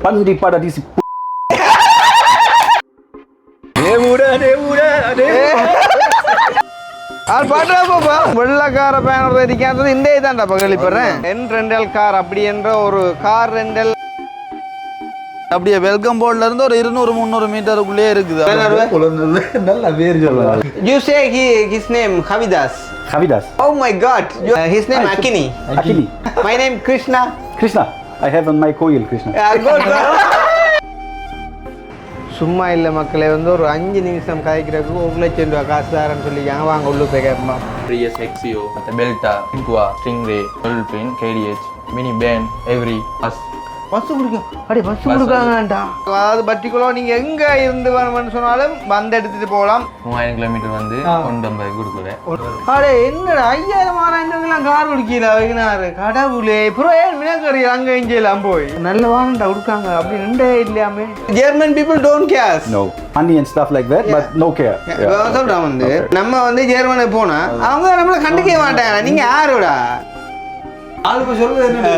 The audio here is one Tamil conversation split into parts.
Pandi Paradisi. வெள்ளக்கார பேனர் இருக்காது இந்த இதான்டா பங்களிப்படுறேன் என் ரெண்டல் கார் அப்படி என்ற ஒரு கார் ரெண்டல் அப்படியே வெல்கம் போர்ட்ல இருந்து ஒரு 200-300 மீட்டருக்குள்ளே இருக்குது. நல்ல பேர் சொல்லலாம். You say his name Havidas. Havidas. Oh my God. His name Akini. Akini. My name Krishna. Krishna. I have on my coil Krishna. Good. சும்மா இல்லை மக்களே வந்து ஒரு 5 நிமிஷம் கதைக்கிறதுக்கு 1 லட்சம் ரூபா காசு தரேன்னு சொல்லிக்காங்க. வாங்க உள்ளே போய் கேட்போம். Prius XEO, Belta, Inqua, Stingray, Dolphin, KDH, Mini Ben, Every, Us. Bus கொடுக்க அடி பஸ் கொடுக்காங்கடா. அதாவது பர்டிகுலர் நீங்க எங்க இருந்து வரணும்னு சொன்னாலும் வந்து எடுத்துட்டு போகலாம். 3000 கிலோமீட்டர் வந்து 150 கொடுக்குறேன். அடே என்னடா 5000 கார் குடிக்கல வைக்கினாரு கடவுளே. அப்புறம் ஏன் மினக்கறி அங்க இங்க எல்லாம் போய் நல்ல வாங்கடா கொடுக்காங்க அப்படி ரெண்டே இல்லையாமே. German people don't care. No. Money and stuff like that, but no care. சொல்றேன் வந்து நம்ம வந்து ஜெர்மனுக்கு போனா அவங்க நம்மள கண்டுக்கவே மாட்டாங்க. நீங்க யாரோடா ஆளுக்கு சொல்றது என்ன?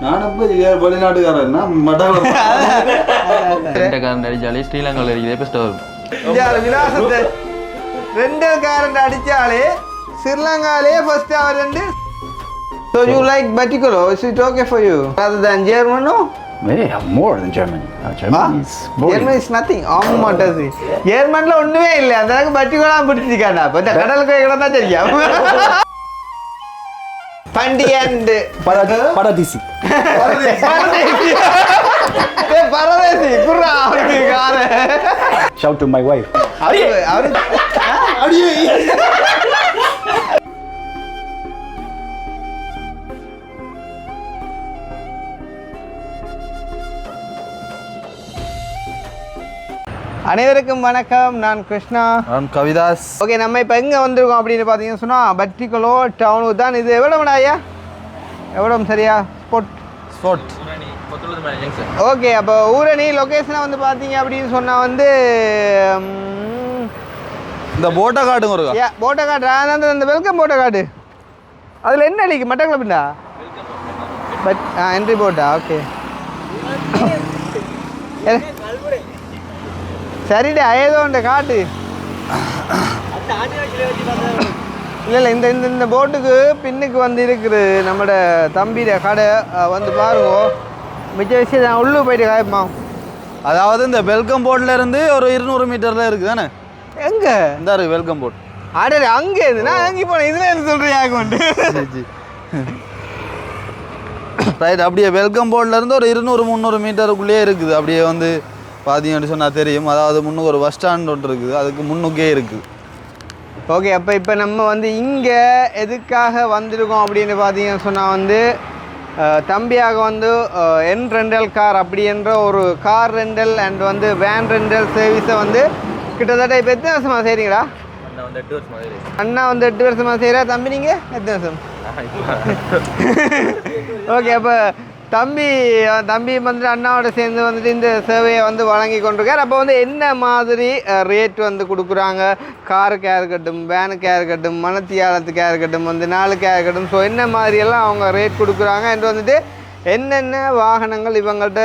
நான் அப்ப வெளிநாட்டுக்காரன் ரெண்டக்காரன் அடிச்சாலே ஸ்ரீலங்காவில் இருக்கிறதே பெஸ்ட்டாக வரும். விலாசத்தை ரெண்டல் காரண்ட் அடிச்சாலே ஸ்ரீலங்காலே ஃபர்ஸ்ட் அவர் ரெண்டு. So you like Batikolo? Is it okay for you? Rather than German, no? Yeah, more than German. German is boring. German is nothing. ஆமாட்டது ஜெர்மன்ல ஒண்ணுமே இல்லை. அந்த அளவுக்கு பட்டிகோலா பிடிச்சிருக்காண்டா. இப்ப இந்த கடலுக்கு இடம் தான் தெரியும். பண்டி அண்ட் Paradisi. பரதேசி குர்ரா அவருக்கு கார. Shout to my wife. அவரு அனைவருக்கும் வணக்கம். நான் கிருஷ்ணா. நான் கவிதாஸ். ஓகே, நம்ம இப்போ எங்கே வந்திருக்கோம் அப்படின்னு பார்த்தீங்கன்னு சொன்னால் பர்டிகுலோ டவுனுக்கு தான். இது எவ்வளோ ஐயா? எவ்வளோ சரியா? ஸ்பாட். ஓகே, அப்போ ஊரணி லொக்கேஷனை வந்து பார்த்தீங்க அப்படின்னு சொன்னால் வந்து இந்த போட்டை காட்டுங்க ஒரு போட்டை காட்டு. அந்த வெல்கம் போட்டை காட்டு. அதில் என்ன அடிக்கு மட்டக்கிழப்புண்டா என்ட்ரி போட்டா? ஓகே சரிடா ஏதோ ஒன்று காட்டு. இல்லை இந்த இந்த இந்த போட்டுக்கு பின்னுக்கு வந்து இருக்குது நம்மளோட தம்பிட கடை வந்து பாருங்க. மிச்ச விஷயம் நான் உள்ளே போயிட்டு காய்ப்பா. அதாவது இந்த வெல்கம் போர்ட்ல இருந்து ஒரு 200 மீட்டர்ல இருக்குது தானே? எங்க இந்த வெல்கம் போர்ட் அடே அங்கே இருந்து நான் அங்கே போனேன். இதுல இருந்து சொல்றேன் கொண்டு ரைட். அப்படியே வெல்கம் போர்ட்ல இருந்து ஒரு 200-300 மீட்டருக்குள்ளேயே இருக்குது. அப்படியே வந்து பார்த்தீங்கன்னு சொன்னால் தெரியும். அதாவது முன்னுக்கு ஒரு பஸ் ஸ்டாண்ட் ஒன்று இருக்குது, அதுக்கு முன்னுக்கே இருக்குது. ஓகே, இப்போ நம்ம வந்து இங்கே எதுக்காக வந்திருக்கோம் அப்படின்னு பார்த்தீங்கன்னு சொன்னால் வந்து தம்பியாக வந்து என் ரெண்டல் கார் அப்படி என்ற ஒரு கார் ரெண்டல் அண்ட் வந்து வேன் ரெண்டல் சர்வீஸை வந்து கிட்டத்தட்ட இப்போ எத்தனை வருஷமாக செய்கிறீங்களா? அண்ணா வந்து 8 வருஷமாக செய்கிறா. தம்பி நீங்கள் எத்தனை வருஷம்? ஓகே, அப்போ தம்பி வந்துட்டு அண்ணாவோட சேர்ந்து வந்துட்டு இந்த சேவையை வந்து வழங்கி கொண்டிருக்கார். அப்போ வந்து என்ன மாதிரி ரேட் வந்து கொடுக்குறாங்க காருக்காக இருக்கட்டும், வேனுக்காக இருக்கட்டும், மனத்தியாலத்துக்காக இருக்கட்டும், வந்து நாளுக்காக இருக்கட்டும், ஸோ என்ன மாதிரியெல்லாம் அவங்க ரேட் கொடுக்குறாங்க என்று வந்துட்டு என்னென்ன வாகனங்கள் இவங்கள்ட்ட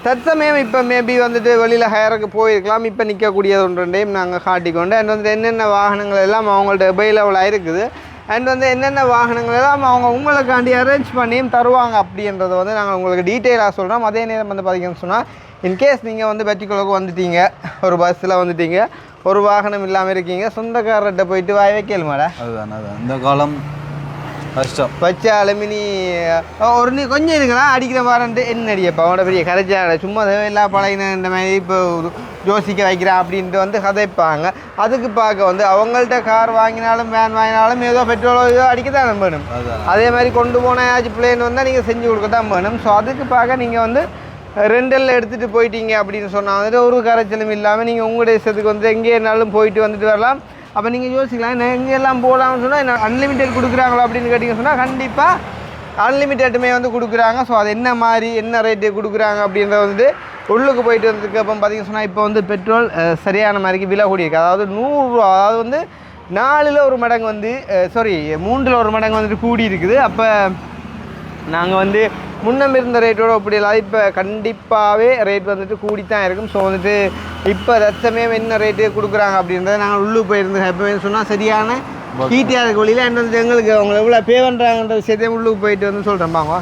தற்சமயம் இப்போ மேபி வந்துட்டு வெளியில் ஹயருக்கு போயிருக்கலாம், இப்போ நிற்கக்கூடியது ஒன்றையும் நாங்கள் காட்டிக்கொண்டு அண்ட் வந்துட்டு என்னென்ன வாகனங்கள் எல்லாம் அவங்கள்ட்ட அவைலபிளாக இருக்குது அண்ட் வந்து என்னென்ன வாகனங்கள் எல்லாம் அவங்க உங்களுக்காண்டி அரேஞ்ச் பண்ணியும் தருவாங்க அப்படின்றத வந்து நாங்கள் உங்களுக்கு டீட்டெயிலாக சொல்கிறோம். அதே நேரம் வந்து பார்த்திங்கன்னு சொன்னால் இன்கேஸ் நீங்கள் வந்து பர்டிகுலருக்கு வந்துட்டீங்க, ஒரு பஸ்ஸில் வந்துட்டீங்க, ஒரு வாகனம் இல்லாமல் இருக்கீங்க, சொந்தக்காரர்கிட்ட போயிட்டு வாய் வைக்கலுமாடா. அதுதான் இந்த காலம் கஷ்டம். பச்சை அலுமினி ஒரு நீ கொஞ்சம் இருக்குங்களா அடிக்கிற மாதிரின்ட்டு என்ன அடியப்பா அவனோட பெரிய கரைச்சாட சும்மா தேவையில்லா பழகின இந்த மாதிரி இப்போ யோசிக்க வைக்கிறேன் அப்படின்ட்டு வந்து கதைப்பாங்க. அதுக்கு பார்க்க வந்து அவங்கள்ட்ட கார் வாங்கினாலும் வேன் வாங்கினாலும் ஏதோ பெட்ரோலோ ஏதோ அடிக்க தான் வேணும். அதே மாதிரி கொண்டு போனாச்சு பிளேன் வந்தால் நீங்கள் செஞ்சு கொடுக்க தான் வேணும். ஸோ அதுக்கு பார்க்க நீங்கள் வந்து ரெண்டலில் எடுத்துகிட்டு போயிட்டீங்க அப்படின்னு சொன்னால் வந்துட்டு ஒரு கரைச்சலும் இல்லாமல் நீங்கள் உங்களுடைய இஷ்டத்துக்கு வந்து எங்கே இருந்தாலும் போயிட்டு வந்துட்டு வரலாம். அப்போ நீங்கள் யோசிக்கலாம் எங்கெல்லாம் போகலாம்னு சொன்னால் என்ன அன்லிமிட்டெட் கொடுக்குறாங்களோ அப்படின்னு கேட்டிங்கன்னு சொன்னால் கண்டிப்பாக அன்லிமிட்டெட்டுமே வந்து கொடுக்குறாங்க. ஸோ அது என்ன மாதிரி என்ன ரேட்டு கொடுக்குறாங்க அப்படின்றத வந்துட்டு உள்ளுக்கு போயிட்டு வந்ததுக்கு அப்புறம் பார்த்தீங்கன்னு சொன்னால் இப்போ வந்து பெட்ரோல் சரியான மாதிரிக்கு விலை கூடியிருக்கு. அதாவது 100 ரூபா, அதாவது வந்து 4ல் ஒரு மடங்கு வந்து 3ல் ஒரு மடங்கு வந்துட்டு கூடி இருக்குது. அப்போ நாங்கள் வந்து முன்னம் இருந்த ரேட்டோட அப்படியெல்லாம் இப்போ கண்டிப்பாகவே ரேட் வந்துட்டு கூடித்தான் இருக்கும். ஸோ வந்துட்டு இப்போ தற்சமயம் என்ன ரேட்டு கொடுக்குறாங்க அப்படின்றத நாங்கள் உள்ளுக்கு போயிருந்து எப்போவே சொன்னால் சரியான ஹீட்டியாக இருக்க வழியில் என்ன வந்து எங்களுக்கு அவங்க எவ்வளோ பே பண்ணுறாங்கன்ற விஷயத்தையும் உள்ளுக்கு போயிட்டு வந்து சொல்கிறேன்பாங்க.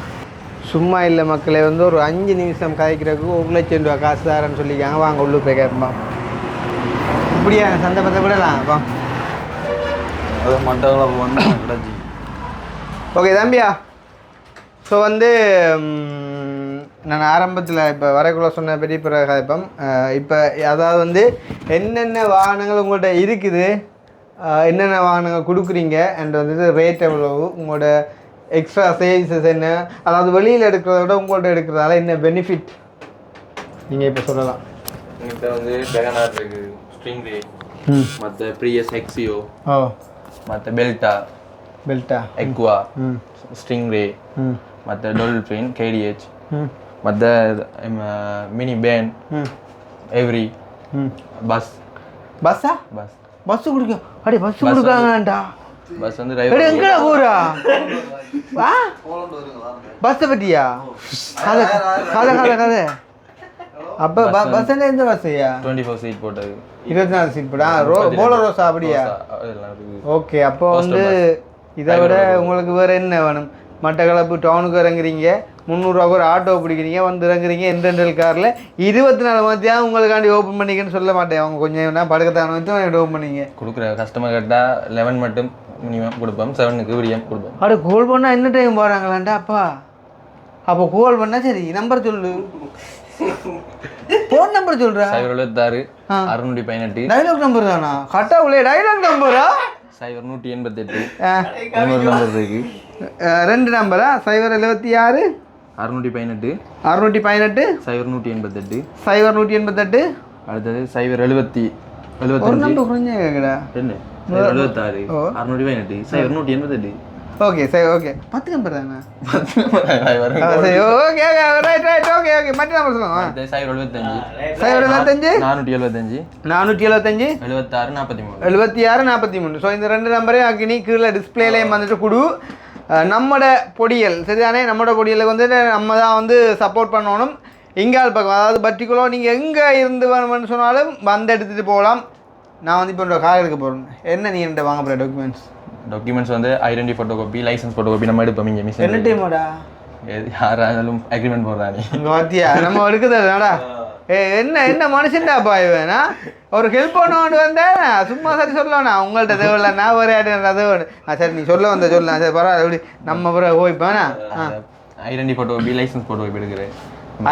சும்மா இல்லை மக்களே வந்து ஒரு 5 நிமிஷம் கதைக்கிறதுக்கு 1 லட்சம் ரூபா காசு தாரன்னு சொல்லிக்காங்க. வாங்க உள்ளுக்கு போய் கேட்போம். இப்படியா சந்தர்ப்பத்தை விடலாம் அப்போ அது மட்டக்களப்பு வந்து கிடச்சி. ஓகே தம்பியா. ஸோ வந்து நான் ஆரம்பத்தில் இப்போ வரக்குள்ள சொன்ன பெரிய பிறகு கதைப்போம். இப்போ அதாவது வந்து என்னென்ன வாகனங்கள் உங்கள்கிட்ட இருக்குது, என்னென்ன வாகனங்கள் கொடுக்குறீங்க அண்ட் வந்துட்டு ரேட் எவ்வளவு, உங்களோட எக்ஸ்ட்ரா சர்வீசஸ் என்ன, அதாவது வெளியில் எடுக்கிறத விட உங்கள்கிட்ட எடுக்கிறதால என்ன பெனிஃபிட் நீங்கள் இப்போ சொல்லலாம். இப்போ வந்து பெகனார் இருக்குது, ஸ்ட்ரிங்ரே, மற்ற ப்ரியஸ் எக்ஸியோ, மற்ற பெல்ட்டா எக்வா, ஸ்ட்ரிங்ரே, மற்ற டொல்ஃபின் கேடிஹெச், மற்ற மினி பேன், எவ்ரி பஸ்ஸா பஸ் கொடுக்கும். அடே பஸ் கொடுக்காங்கடா. பஸ் வந்து எங்கடா போறா பஸ்ஸை பற்றியா கதை கதை கதை கதை. அப்போ பஸ் என்ன எந்த பஸ்ஸையா? 24 சீட் போட்டது, 24 சீட் போட்டா போலரோஸா அப்படியா? ஓகே. அப்போ வந்து இதை விட உங்களுக்கு வேறு என்ன வேணும்? மட்டக்களப்பு டவுனுக்கு இறங்குறீங்க, 300 ரூபா ஒரு ஆட்டோ பிடிக்கிறீங்க, வந்து இறங்குறீங்க என்டென்டல் காரில் 24 மத்தியானம் உங்களுக்காண்டி ஓப்பன் பண்ணிக்கன்னு சொல்ல மாட்டேன். அவங்க கொஞ்சம் படுக்கத்தான வந்து ஓப்பன் பண்ணிங்க கொடுக்குற கஸ்டமர் கேட்டால் 11 மட்டும் மினிமம் கொடுப்போம், 7க்கு விடியம் கொடுப்போம். அப்படி கோல் பண்ணால் என்ன டைம் போகிறாங்களாண்டா அப்பா? அப்போ கோல் பண்ணால் சரி நம்பர் சொல்லு, ஃபோன் நம்பர் சொல்கிறா. 076 618 டைலாக் நம்பர் தானா? கரெக்டாக உள்ளே டைலாக் நம்பரா? 0188 இன்னொரு நம்பர் இருக்கு, 2 நம்பரா? 076 618 618 0188 0188. அடுத்தது 070 ஒரு நம்பர் குறைஞ்ச கேட்குடா. 76 618 0188. ஓகே சரி ஓகே 10 நம்பர் தானே? சரி okay right right okay okay. மற்ற நம்பர் சொல்லுங்க. 075 475 76 43. ஸோ இந்த 2 நம்பரையும் ஆக்கினி கீழே டிஸ்பிளேலையும் வந்துட்டு கொடு. நம்மட பொடியல் சரிதானே? நம்மட பொடியலுக்கு வந்து நம்ம தான் வந்து சப்போர்ட் பண்ணணும். இங்கால் பக்கம் அதாவது பர்டிகுலர் நீங்கள் எங்கே இருந்து வேணும்னு சொன்னாலும் வந்து எடுத்துகிட்டு போகலாம். நான் வந்து இப்போ கார் எடுக்க போகிறேன். என்ன நீ என்கிட்ட வாங்க போகிற டாக்குமெண்ட்ஸ் வந்து identity photo copy, licence photo copy நம்ம எடுப்போம். இங்கே மிஸ் என்ன டைமோடா யாராலும் அக்ரிமெண்ட் போடுறானே இங்கே பார்த்தியா நம்ம எடுக்குதாடா. என்ன என்ன மனுஷன்டாப்பா இவனா? ஒரு ஹெல்ப் பண்ண வந்தேன் சும்மா சரி சொல்லணா உங்கள்கிட்ட தேவையில்ல நான் ஒரு அது சரி நீ சொல்ல வந்த சொல்லலாம் சரி பரவாயில்ல எப்படி நம்ம பிறகு போய்ப்பேனா? Identity photo copy, licence photo copy எடுக்கிறேன்.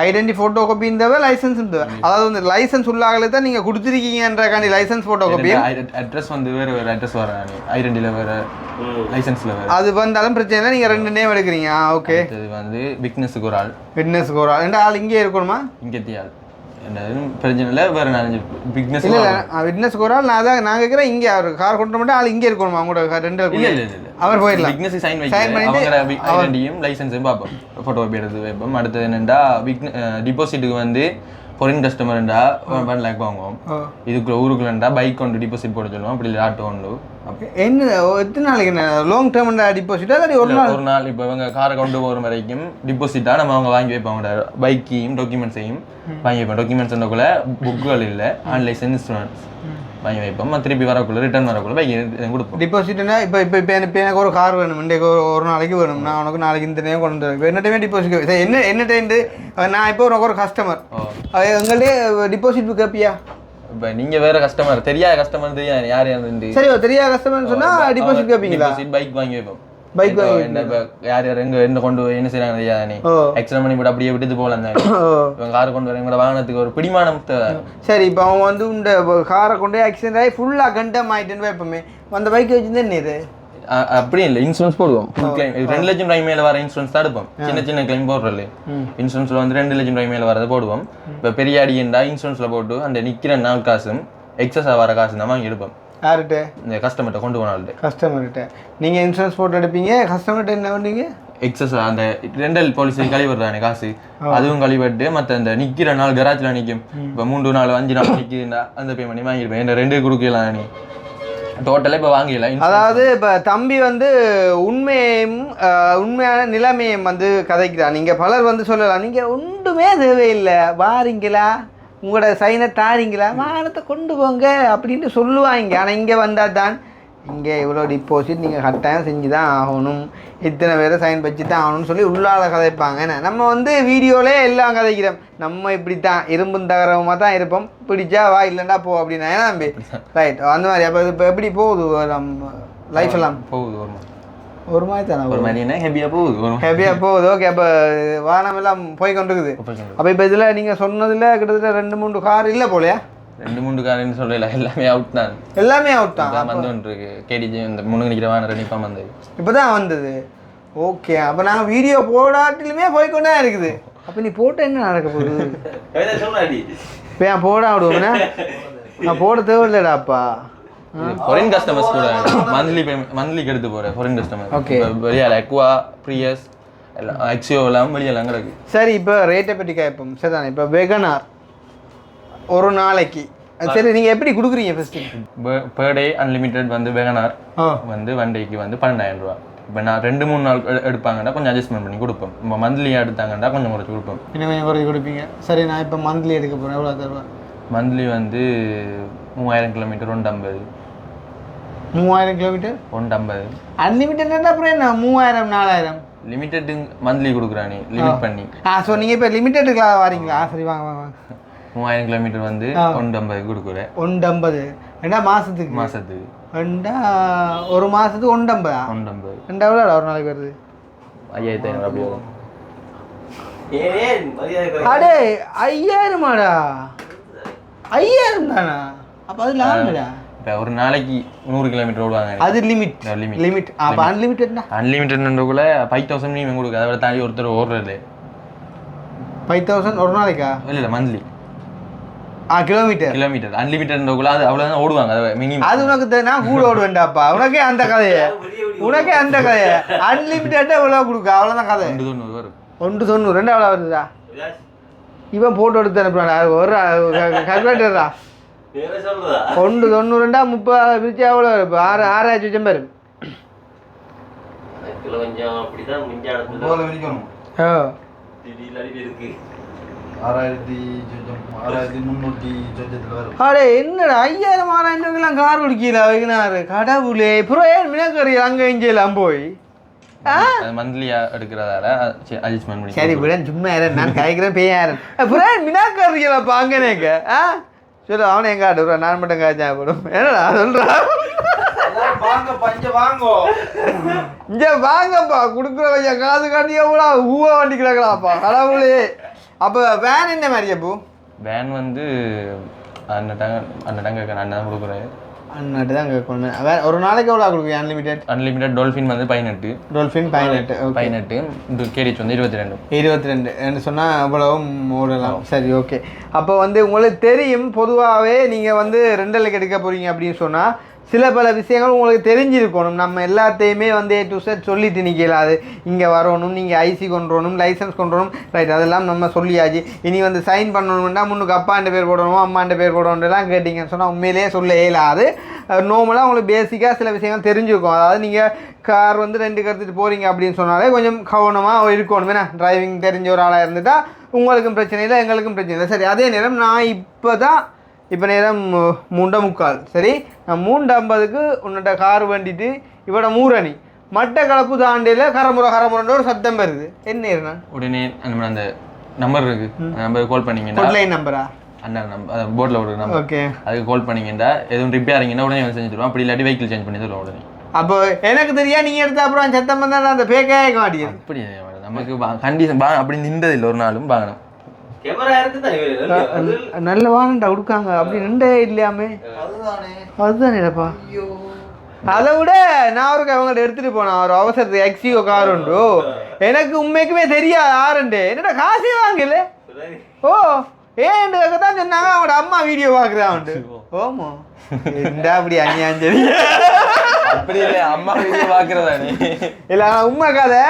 ஐடென்டி ஃபோட்டோ காப்பி இருந்தவ லைசன்ஸ் இருந்தவ அதாவது வந்து லைசன்ஸ் உள்ளாகல தான் நீங்கள் கொடுத்துருக்கீங்கன்றக்காண்டி லைசன்ஸ் ஃபோட்டோ காப்பி. அட்ரஸ் வந்து வேறு வேறு அட்ரஸ் வரானே, ஐடென்டியில் வேறு லைசன்ஸில் வேறு. அது வந்தாலும் பிரச்சனை இல்லை. நீங்கள் 2 நேம் எடுக்கிறீங்க. ஓகே. இது வந்து விட்னஸுக்கு ஒரு ஆள், விட்னஸுக்கு ஒரு ஆள். 2 ஆள் இங்கே இருக்கணுமா? இங்கே ஆள் பிரச்சனை இல்லை. வேறு 4 விட்னஸ் இல்லை விட்னஸுக்கு ஒரு ஆள். நான் அதான் நான் கேட்குறேன் இங்கே அவர் கார் கொண்டு மட்டும் ஆள் இங்கே இருக்கணுமா? அவங்களோட 2 இல்லை அவர் போயிடலாம். விட்னஸ் சைன் பண்ணிட்டு ஐடென்டியும் லைசன்ஸும் பார்ப்போம், ஃபோட்டோ காப்பி எடுத்து வைப்போம். அடுத்தது என்னென்னா டிபாசிட்டுக்கு வந்து ஃபாரின் கஸ்டமர்ண்டா 1 லேக் வாங்குவோம். இதுக்குள்ள ஊருக்குள்ளா பைக் கொண்டு டிபாசிட் போட சொல்லுவோம். அப்படி இல்லை ஆட்டோ உண்டு. என்ன எத்தனை நாளைக்கு என்ன லாங் டேர்ம் டிபாசிட்டா? ஒரு நாள் இப்போ இவங்க காரை கொண்டு போகிற வரைக்கும் டிபாசிட்டாக நம்ம அவங்க வாங்கி வைப்பாங்க. பைக்கையும் டாக்குமெண்ட்ஸையும் வாங்கி வைப்போம். டாக்குமெண்ட்ஸ்க்குள்ள புக்குகள் இல்லை, ஆன்லைன் இன்சூரன்ஸ் வாங்கி வைப்போம். திருப்பி வரக்குள்ள ரிட்டர்ன் வரக்குள்ள பைக் கொடுப்போம். டிபாசிட்னா இப்போ எனக்கு ஒரு கார் வேணும், இன்றைக்கு ஒரு நாளைக்கு வேணும், நான் உனக்கு நாளைக்கு இந்த டைம் கொண்டு வரேன். என்ன டைமே டிபாசிட் என்ன டைம் நான் இப்போ உனக்கு ஒரு கஸ்டமர் எங்கள்டே டிபாசிட் கேட்பியா? இப்போ நீங்கள் வேறு கஸ்டமர் தெரியாத கஸ்டமர் தெரியாது யார் யாரு சரி தெரியாத கஸ்டமர்னு சொன்னால் டிபாசிட் கேட்பீங்களா? பைக் வாங்கி வைப்போம். பைக் யார் யார் எங்கே கொண்டு என்ன செய்யறாங்க தெரியாதானே, எக்ஸ்ட்ரா மணி போட்டு அப்படியே விட்டுட்டு போகலாம் தான். இவங்க காரை கொண்டு வர எங்களோட வாகனத்துக்கு ஒரு பிடிமானம் தேவை. சரி இப்போ அவன் வந்து இந்த காரை கொண்டு ஆக்சிடென்ட் ஆகி ஃபுல்லாக கண்டம் ஆகிட்டுன்னு வைப்போமே, அந்த பைக் வச்சுருந்து என்ன இது? அப்படி இல்லை, இன்சூரன்ஸ் போடுவோம். 2 லட்சம் ரூபாய் மேலே வர இன்சூரன்ஸ் தான் எடுப்போம். சின்ன கிளைம் போடுறல இன்சூரன்ஸ்ல வந்து 2 லட்சம் ரூபாய் மேலே வரதை போடுவோம். இப்போ பெரிய அடிண்டா இன்சூரன்ஸ்ல போட்டு அந்த நிற்கிற நாள் காசும் எக்ஸஸாக வர காசு தான் வாங்கி எடுப்போம். யார்கிட்ட? இந்த கஸ்டமர்கிட்ட கொண்டு போனால்கிட்ட. கஸ்டமர்கிட்ட நீங்கள் இன்சூரன்ஸ் போட்டு எடுப்பீங்க, கஸ்டமர்கிட்ட என்ன பண்ணீங்க? எக்ஸஸ் அந்த ரெண்டல் பாலிசி கழிவுறானே காசு, அதுவும் கழிவிட்டு மற்ற அந்த நிற்கிற நாள் கராச்சில் நிற்கும். இப்போ 3 நாள் 5 நாள் நிற்கிதுண்டா அந்த பேமெண்ட் வாங்கிடுப்பேன். என்ன 2 கொடுக்கலாம் நீ டோட்டலாக இப்போ வாங்கிடலாம். அதாவது இப்போ தம்பி வந்து உண்மையான நிலைமையும் வந்து கதைக்கிறான். நீங்கள் பலர் வந்து சொல்லலாம், நீங்கள் ஒன்றுமே தேவையில்லை, வாரீங்களா, உங்களோட சைனை தாரீங்களா, வானத்தை கொண்டு போங்க அப்படின்னு சொல்லுவாங்க. ஆனால் இங்கே வந்தால் தான் இங்கே இவ்வளோ டிபாசிட் நீங்கள் கட்டாயம் செஞ்சு தான் ஆகணும், இத்தனை பேரை சைன் வச்சு தான் ஆகணும்னு சொல்லி உள்ளால கதைப்பாங்க. என்ன நம்ம வந்து வீடியோவிலே எல்லாம் கதைக்கிறோம், நம்ம இப்படி தான் இரும்பும் தகரமாக தான் இருப்போம், பிடிச்சா வா இல்லைண்டா போ அப்படின்னா ஏன்னா தம்பி ரைட் அந்த மாதிரி. அப்போ இப்போ எப்படி போகுது நம்ம லைஃப் எல்லாம்? போகுது ஒரு மாதிரி தானே, ஒரு மாதிரி என்ன ஹெவியாக போகுது, ஹெவியாக போகுது. ஓகே, அப்போ வாகனம் எல்லாம் போய் கொண்டிருக்குது. அப்போ இப்போ இதில் நீங்கள் சொன்னதில் கிட்டத்தட்ட 2-3 கார் இல்லை போலையா? 2-3 காருன்னு சொல்லல, எல்லாமே அவுட் தான். எல்லாமே அவுட் தான். வந்து ஒன்று இருக்கு கேடிஜி, இந்த முன்னு நிற்கிற வான ரெடிப்பாக வந்தது இப்போ தான் வந்தது. ஓகே, அப்போ நாங்கள் வீடியோ போடாட்டிலுமே போய்கொண்டே இருக்குது. அப்போ நீ போட்ட என்ன நடக்க போகுது? இப்போ ஏன் போட விடுவோம்னா நான் போட தேவையில்லடாப்பா. ஃபாரின் கஸ்டமர்ஸ் கூட மந்த்லிக்கு எடுத்து போகிறேன். ஃபாரின் கஸ்டமர் ஓகே, வெளியால் எக்வா, ப்ரியஸ் எல்லாம் எக்ஸியோ எல்லாம் வெளியெல்லாம் கிடக்கு. சரி, இப்போ ரேட்டை பற்றி கேட்போம். சரி தானே, இப்போ வெகனார் ஒரு நாளைக்கு சரி நீங்கள் எப்படி கொடுக்குறீங்க? ஃபஸ்ட்டு per day அன்லிமிட்டெட் வந்து வெகனார் வந்து 1 டேக்கு வந்து 12,000 ரூபா. இப்போ நான் 2-3 நாள் எடுப்பாங்கன்னா கொஞ்சம் அட்ஜஸ்ட்மெண்ட் பண்ணி கொடுப்போம். இப்போ மந்த்லியாக எடுத்தாங்கன்னா கொஞ்சம் குறைச்சி கொடுப்போம். இன்னும் கொஞ்சம் குறைச்சி கொடுப்பீங்க. சரி, நான் இப்போ மந்த்லி எடுக்க போகிறேன், எவ்வளோ தருவேன்? மந்த்லி வந்து 3000 கிலோமீட்டர் 150. 3000 கிலோமீட்டர் 150. அன்லிமிட்டட் அப்புறம் என்ன 3000 4000 லிமிட்டெட் மந்த்லி கொடுக்குறானே லிமிட் பண்ணி. ஸோ நீங்கள் இப்போ லிமிட்டெடுக்கலாம் வரீங்களா? சரி, வாங்க வாங்க. 3000 கிலோமீட்டர் வந்து 150 கொடுக்குறேன். 150 ரெண்டா மாதத்துக்கு ரெண்டா ஒரு மாதத்துக்கு 150. 150 ரெண்டா எவ்வளோ ஒரு நாளைக்கு வருது? 5500 அப்படி வரும். அடே 5000 5000 தானா? அப்போ அது லாபம்டா. இப்போ ஒரு நாளைக்கு 100 கிலோமீட்டர் ஓடுவாங்க, அது லிமிட். அப்போ அன்லிமிட்டட்னா அன்லிமிட்டட்ன்றக்குள்ள 5000 மினிமம் கொடுக்கு. அதை விட தாண்டி ஒருத்தர் ஓடுறது 5000 ஒரு நாளைக்கா? இல்லை மந்த்லி கிலோமீட்டர் அன்லிமிட்டட்ன்றக்குள்ள அது அவ்வளோதான் ஓடுவாங்க. அது மினிமம். அது உனக்கு நான் கூட ஓடுவேன்டாப்பா. உனக்கே அந்த கதையை அன்லிமிட்டட் எவ்வளோ கொடுக்க, அவ்வளோதான் கதை. 190 வரும். 190 ரெண்டு எவ்வளோ வருதுடா? இவன் போட்டோ எடுத்து அனுப்புறான் ஒரு கல்குலேட்டர்டா. 190 30 பிரிச்சா எவ்வளோ வரும்? 6000 பேர். அடே என்னடா 5000 கார் குடிக்கல வைக்கினாரு கடவுளே. அப்புறம் ஏன் மினக்கறி அங்கே இஞ்செல்லாம் போய் மந்த்லியா எடுக்கிறதால அட்ஜஸ்ட்மெண்ட் பண்ணி. சரி விட சும்மா நான் காய்க்கிறேன் பேயாரன். அப்புறம் மினாக்கறிகளப்பா அங்கேனேக்க சொல்லு. அவனை எங்க ஆடுறான், நான் மட்டும் காய்ச்சா போடும். என்னடா சொல்றான்? இங்க வாங்கப்பா, கொடுக்குற கொஞ்சம் காசு காட்டி எவ்வளோ ஊவா வண்டி கிடக்கலாப்பா கடவுளே. அப்போ வேன் என்ன மாதிரி? அப்போ வேன் வந்து அண்ணன் தான் கொடுக்குறேன். அண்ணாட்டு தான் கேட்கணும். ஒரு நாளைக்கு எவ்வளோ கொடுக்குறேன்? அன்லிமிட்டட் டால்ஃபின் வந்து 18. டால்ஃபின் 18 கேடிச் வந்து 22 சொன்னால் அவ்வளவும் ஓடலாம். சரி, ஓகே. அப்போ வந்து உங்களுக்கு தெரியும், பொதுவாகவே நீங்கள் வந்து ரெண்டலுக்கு எடுக்க போகிறீங்க அப்படின்னு சொன்னால் சில பல விஷயங்கள் உங்களுக்கு தெரிஞ்சிருக்கணும். நம்ம எல்லாத்தையுமே வந்து A to Z சொல்லிட்டு நிற்கலாது. இங்கே வரணும், நீங்கள் ஐசி கொண்டு வரணும், லைசன்ஸ் கொண்டு வரணும், ரைட், அதெல்லாம் நம்ம சொல்லியாச்சு. இனி வந்து சைன் பண்ணணும்னா முன்னுக்கு அப்பாண்ட பேர் போடணும், அம்மாண்ட பேர் போடணுன்றலாம் கேட்டிங்கன்னு சொன்னால் உண்மையிலேயே சொல்ல இயலாது. நார்மலாக உங்களுக்கு பேசிக்காக சில விஷயங்கள் தெரிஞ்சிருக்கும். அதாவது நீங்கள் கார் வந்து 2 எடுத்துகிட்டு போகிறீங்க அப்படின்னு சொன்னாலே கொஞ்சம் கவனமாக இருக்கணும். ஏன்னா டிரைவிங் தெரிஞ்ச ஒரு ஆளாக இருந்துட்டால் உங்களுக்கும் பிரச்சனை இல்லை, எங்களுக்கும் பிரச்சனை இல்லை. சரி, அதே நேரம் நான் இப்போ நேரம் 3:45. சரி, நான் 3:50க்கு உன்னிட்ட கார் வண்டிட்டு இவட மூரணி மட்டக்களப்பு தாண்டியில் கரமுறை ஒரு சத்தம் வருது. என்ன நான் உடனே அந்த நம்பர் இருக்கு, நம்பர் கால் பண்ணீங்கன்னா லைன் நம்பரா அண்ணன் நம்பர் போர்டில் ஒரு நம்பர். ஓகே, அதுக்கு கால் பண்ணீங்கன்னா எதுவும் ரிப்பேரிங்கன்னா உடனே செஞ்சு தருவோம். அப்படி இல்லாட்டி வெஹிக்கிள் சேஞ்ச் பண்ணி தருவோம் உடனே. அப்போ எனக்கு தெரியா நீங்கள் எடுத்த அப்புறம் சத்தம் வந்தால் அந்த பேக்காக காட்டியது. அப்படி நமக்கு கண்டிஷன் அப்படி நின்றதில்லை ஒரு நாளும் வாங்கணும். நல்ல வாங்கண்டா கொடுக்காங்க அப்படி நின்றே இல்லையாமே. அதுதானேப்பா. அதை விட நான் ஒரு அவங்கள்ட்ட எடுத்துட்டு போனேன் ஒரு அவசரத்துக்கு. எக்ஸியோ கார் உண்டு, எனக்கு உண்மைக்குமே தெரியாது யாருண்டு. என்னடா காசே வாங்கல. ஓ ஏன்னு தான் சொன்னாங்க, அவனோட அம்மா வீடியோ பார்க்குறான். ஓமோ இந்த அப்படி அஞ்சாஞ்சரி அப்படி இல்லை, அம்மா வீடியோ பார்க்குறதா நீ இல்லை உண்மை கதை.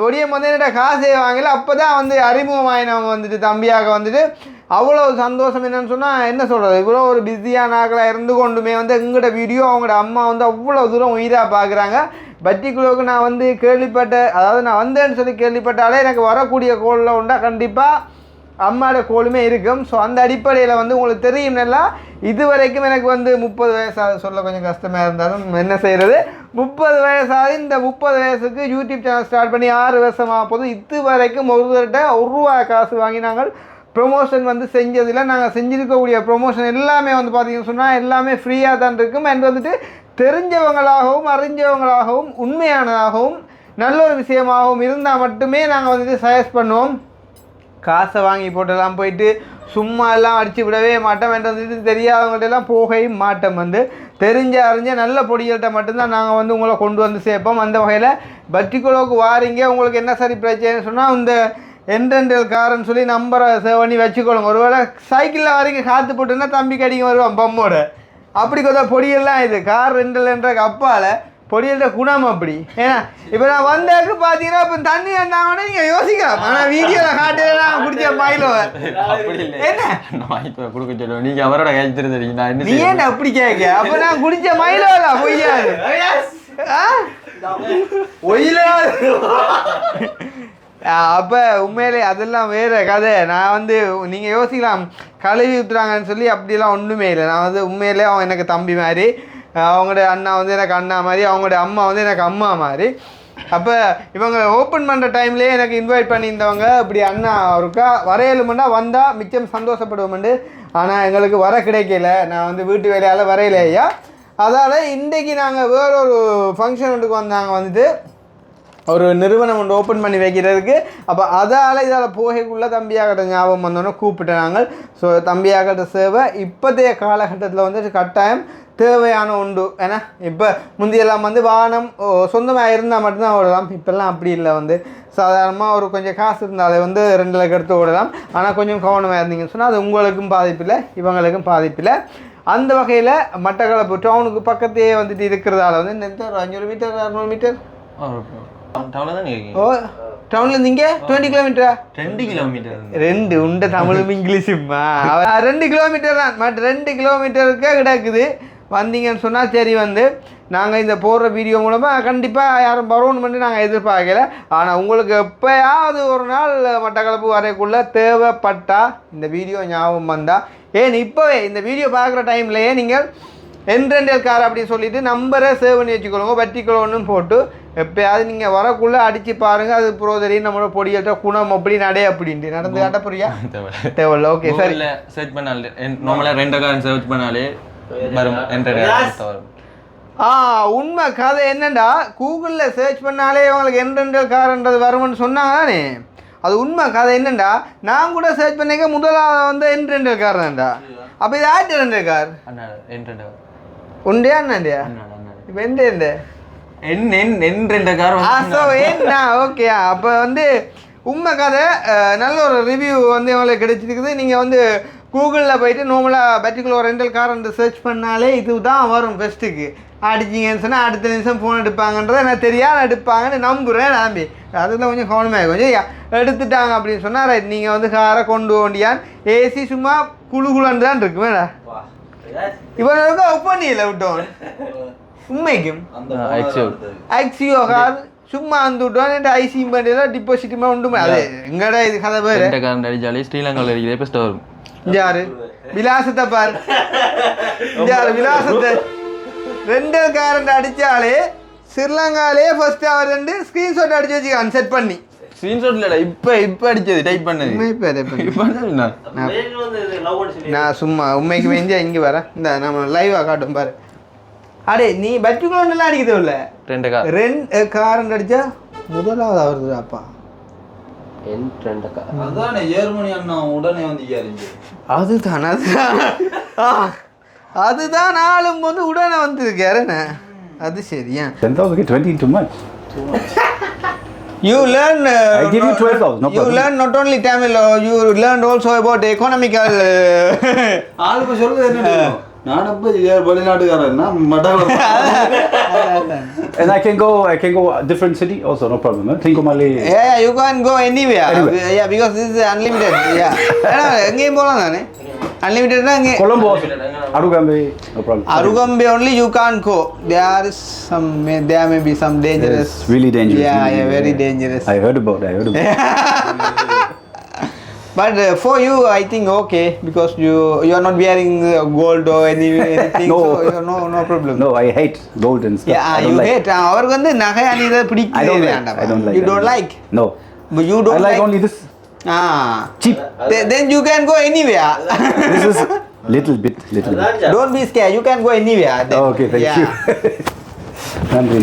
பொடியை வந்து என்னடா காசே வாங்கல. அப்போ தான் வந்து அறிமுகமாயினவங்க வந்துட்டு தம்பியாக வந்துட்டு அவ்வளோ சந்தோஷம். என்னன்னு சொன்னால் என்ன சொல்கிறது, இவ்வளோ ஒரு பிஸியான ஆக்களாக இருந்து கொண்டுமே வந்து எங்களோட வீடியோ அவங்களோட அம்மா வந்து அவ்வளோ தூரம் உயிராக பார்க்குறாங்க. பர்டிகுலருக்கு நான் வந்து கேள்விப்பட்ட, அதாவது நான் வந்தேன்னு சொல்லி கேள்விப்பட்டாலே எனக்கு வரக்கூடிய கோலில் உண்டா கண்டிப்பாக அம்மாவோட கோலுமே இருக்கும். ஸோ அந்த அடிப்படையில் வந்து உங்களுக்கு தெரியும் நல்லா, இது வரைக்கும் எனக்கு வந்து 30 வயசாக சொல்ல கொஞ்சம் கஷ்டமாக இருந்தாலும் என்ன செய்கிறது, 30 வயசாக இந்த 30 வயசுக்கு யூடியூப் சேனல் ஸ்டார்ட் பண்ணி 6 வருஷமாக போதும். இது வரைக்கும் ஒருவர்கிட்ட ₹1 காசு வாங்கி நாங்கள் ப்ரொமோஷன் வந்து செஞ்சதில் நாங்கள் செஞ்சுருக்கக்கூடிய ப்ரொமோஷன் எல்லாமே வந்து பார்த்திங்கன்னு சொன்னால் எல்லாமே ஃப்ரீயாக தான் இருக்கும். அண்ட் வந்துட்டு தெரிஞ்சவங்களாகவும் அறிஞ்சவங்களாகவும் உண்மையானதாகவும் நல்ல ஒரு விஷயமாகவும் இருந்தால் மட்டுமே நாங்கள் வந்துட்டு சஜஸ்ட் பண்ணுவோம். காசை வாங்கி போட்டெல்லாம் போயிட்டு சும்மா எல்லாம் அடித்து விடவே மாட்டோம். என்று வந்துட்டு தெரியாதவங்கள்ட்டெல்லாம் போகையும் மாட்டோம். வந்து தெரிஞ்ச அறிஞ்ச நல்ல பொடிகள்கிட்ட மட்டும்தான் நாங்கள் வந்து உங்களை கொண்டு வந்து சேர்ப்போம். அந்த வகையில் பர்டிகுலருக்கு வாரீங்க, உங்களுக்கு என்ன சரி பிரச்சனைன்னு சொன்னால் இந்த என்டென்டல் காரன்னு சொல்லி நம்பரை சேவ் பண்ணி வச்சுக்கொள்ளுங்க. ஒருவேளை சைக்கிளில் வரைக்கும் காற்று போட்டுன்னா தம்பி கடிக்க வருவான் பம்மோட. அப்படி கொஞ்சம் பொடியெல்லாம் இது கார் ரெண்டல்ன்ற அப்பால் பொடியல்ட குணம் அப்படி. ஏன்னா இப்போ நான் வந்தாக்கு பார்த்தீங்கன்னா இப்போ தண்ணி வந்தாங்கன்னா நீங்கள் யோசிக்கலாம். ஆனால் வீடியோவில் காட்டுலாம் குடிச்ச மயிலோ என்ன கொடுக்க சொல்லுவோம். நீங்கள் அவரோட கழிச்சிருந்தீங்க, நான் என்ன நீ ஏன் அப்படி கேட்க? அப்போ நான் குடிச்ச மயிலோல பொய்யாது அப்போ உண்மையிலே அதெல்லாம் வேறு கதை. நான் வந்து நீங்கள் யோசிக்கலாம் கழுவி ஊற்றுறாங்கன்னு சொல்லி அப்படிலாம் ஒன்றுமே இல்லை. நான் வந்து உண்மையிலே அவன் எனக்கு தம்பி மாதிரி, அவங்களோட அண்ணா வந்து எனக்கு அண்ணா மாதிரி, அவங்களோட அம்மா வந்து எனக்கு அம்மா மாதிரி. அப்போ இவங்க ஓப்பன் பண்ணுற டைம்லேயே எனக்கு இன்வைட் பண்ணியிருந்தவங்க இப்படி அண்ணா இருக்கா வரையலுமெண்டா வந்தால் மிச்சம் சந்தோஷப்படுவோம்ண்டு. ஆனால் எங்களுக்கு வர கிடைக்கல, நான் வந்து வீட்டு வேலையால் வரையிலையா. அதால் இன்றைக்கி நாங்கள் வேறொரு ஃபங்க்ஷன் ஒன்றுக்கு வந்தாங்க, வந்துட்டு ஒரு நிறுவனம் ஒன்று ஓப்பன் பண்ணி வைக்கிறதுக்கு. அப்போ அதால் இதால் போகைக்குள்ளே தம்பியாகட்ட ஞாபகம் வந்தோன்னே கூப்பிட்டு நாங்கள். ஸோ தம்பியாகட்ட சேவை இப்போதைய காலகட்டத்தில் வந்து கட்டாயம் தேவையான உண்டு. ஏன்னா இப்போ முந்தியெல்லாம் வந்து வாகனம் சொந்தமாக இருந்தால் மட்டும்தான் ஓடலாம். இப்போல்லாம் அப்படி இல்லை. வந்து சாதாரணமாக ஒரு கொஞ்சம் காசு இருந்தாலே வந்து 2 லட்சம் எடுத்து ஓடலாம். ஆனால் கொஞ்சம் கவனமாக இருந்தீங்கன்னு சொன்னால் அது உங்களுக்கும் பாதிப்பில்லை, இவங்களுக்கும் பாதிப்பில்லை. அந்த வகையில் மட்டக்களப்பு டவுனுக்கு பக்கத்தையே வந்துட்டு இருக்கிறதால வந்து இந்த 500 மீட்டர் 600 மீட்டர் ஓ டவுன்லேருந்து இங்கே 20 கிலோமீட்டரா? 2 கிலோமீட்டர். 2 உண்ட தமிழும் இங்கிலீஷுமா 2 கிலோமீட்டர் தான். பட் 2 கிலோமீட்டருக்கே கிடக்குது. வந்தீங்கன்னு சொன்னால் சரி. வந்து நாங்கள் இந்த போடுற வீடியோ மூலமாக கண்டிப்பாக யாரும் வரணும்னு பண்ணி நாங்கள் எதிர்பார்க்கல. ஆனால் உங்களுக்கு எப்போயாவது ஒரு நாள் மட்டக்களப்பு வரைக்குள்ளே தேவைப்பட்டால் இந்த வீடியோ ஞாபகம் வந்தால், ஏன் இப்போவே இந்த வீடியோ பார்க்குற டைம்லையே நீங்கள் என்டென்டல் கார் அப்படின்னு சொல்லிவிட்டு நம்பரை சேவ் பண்ணி வச்சுக்கொள்ளுங்க. பர்டிகுலர்னு போட்டு எப்போயாவது நீங்கள் வரக்குள்ளே அடித்து பாருங்கள். அது தெரியும் நம்மளோட பொடிகள்கிட்ட குணம் அப்படி நடை அப்படின்ட்டு நடந்து காட்ட புரியா தேவையில்ல. ஓகே சரி, சர்ச் பண்ணாலே நார்மலாக 2 கார் சர்ச் பண்ணாலே வரும். உண்மை கதை என்னண்டா, கூகுளில் சர்ச் பண்ணாலே உங்களுக்கு என்டென்டல் கார்ன்றது வரும்னு சொன்னாங்க தானே. அது உண்மை கதை என்னண்டா, நான் கூட சர்ச் பண்ணிக்க முதலாவது வந்து என்டென்டல் கார் தான்டா. அப்போ இது ஆட்டு 2 கார் உண்டியா அண்ணாண்டியா? இப்போ எந்த ஓகே. அப்போ வந்து உண்மை கதை நல்ல ஒரு ரிவ்யூ வந்து உங்களுக்கு கிடைச்சிருக்குது. நீங்கள் வந்து கூகுளில் போயிட்டு நார்மலாக பர்டிகுலர் ரெண்டல் கார் வந்து சர்ச் பண்ணாலே இது தான் வரும் ஃபஸ்ட்டுக்கு. அடிச்சிங்கன்னு சொன்னால் அடுத்த நிமிஷம் ஃபோன் எடுப்பாங்கன்றதை எனக்கு தெரியாது, எடுப்பாங்கன்னு நம்புகிறேன். நம்பி அதில் கொஞ்சம் கவனமாக கொஞ்சம் எடுத்துட்டாங்க அப்படின்னு சொன்னால் ரைட். நீங்கள் வந்து காரை கொண்டு ஓண்டியான் ஏசி சும்மா குழுகுலன்னு தான் இருக்கு மேடா. இவனுக்கு ஒப்பனியில் விட்டோம் உண்மைக்கும் ஆக்சியோ கார் சும்மா வந்து விட்டோம். ஐசியும் பண்ணியெல்லாம் டிபாசிட்டுமா உண்டுமே. அது எங்கடா இது கதை பேர் அடிச்சாலே ஸ்ரீலங்காவில் இருக்கிற பெஸ்ட் வரும். யாரு விலாசத்தை பாரு, யாரு விலாசத்தை 2 காரண்ட் அடிச்சாலே ஸ்ரீலங்காலே ஃபர்ஸ்ட் அவர் 2 ஸ்கிரீன்ஷாட் அடிச்சு வச்சுக்கான் செட் பண்ணி. ஸ்கிரீன்ஷாட் இல்லடா, இப்போ அடிச்சது டைப் பண்ணது. நான் சும்மா உண்மைக்கு வேண்டிய இங்கே வரேன். இந்த நம்ம லைவாக காட்டும் பாரு. அடே நீ பர்டிகுலர்லாம் அடிக்கிறது இல்லை, 2 காரண்ட் அடிச்சா முதலாவது அவருது அப்பா. அதுதான் அதுதான் நாளும் வந்து உடனே வந்துருக்காருண்ணே. அது சரியா 10,000 20 too much. You learn I give you 12,000. No you problem. Learn not only Tamil, you learned also about economical நான் அப்ப வெளிநாட்டுக்காரன் And I can go different city also, no problem. Trincomalee. Yeah, you can go anywhere. Yeah, because this is unlimited. Yeah. எங்கேயும் போகலாம் தானே அன்லிமிட்டட்னா அங்கே Colombo, Arugambe, no problem. Arugambe only you can't go. There may be some dangerous. It's really dangerous. Yeah, very dangerous. I heard about it. But for you, I think okay because you are not wearing gold or anything. No. So no problem. No, I hate gold and stuff. Yeah, I don't you like. hate. அவருக்கு வந்து நகை அணியில பிடிக்கவே I don't like. வேண்டாம். I don't like. You don't like. No. But you don't I like only this. Cheap. Then you can go anywhere. This is little bit. Don't be scared. You can go anywhere. Then. Okay, thank Yeah. you.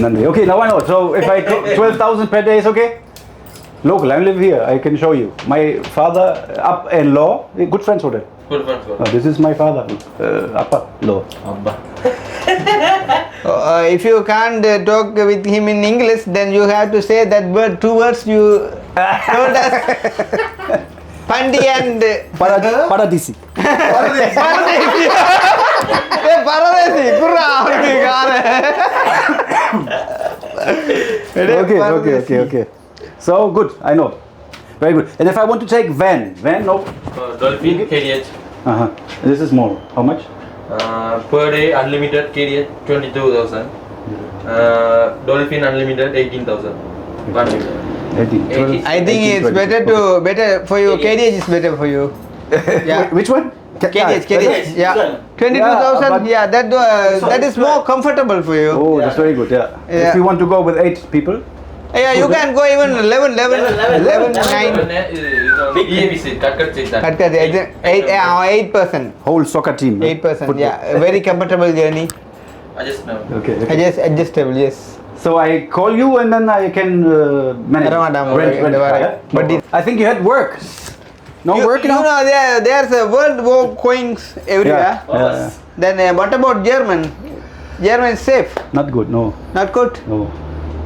Nandri. Okay, now I know. So if I 12,000 per day is okay? Local, I live here. I can show you. My father, up-in-law, good friends with it. Good friends. This is my father, upper-law. If you can't talk with him in English, then you have to say that word. 2 words you told us. Pandi and Paradisi. Paradesi. Paradesi. Kurra. Okay. So good, I know. Very good. And if I want to take van, no? Dolphin KDH. This is more. How much? Per day unlimited KDH 22,000. Dolphin unlimited 18,000. 18. I think it's better for you. KDH is better for you. Yeah. Which one? KDH. Yeah. 22,000. Yeah, that is more comfortable for you. Oh, that's very good. Yeah. If you want to go with 8 people. Yeah, you can go even 11, 9. VIP seat, cut seat. 8%. Whole soccer team. 8%. Yeah, a very comfortable journey. Okay. Adjustable, yes. So I call you and then I can manage. Rent car, yeah? But I think you had work. No work now? You know, there's a World War coins everywhere. Yeah. Then what about German? German is safe. Not good, no. Not good. No.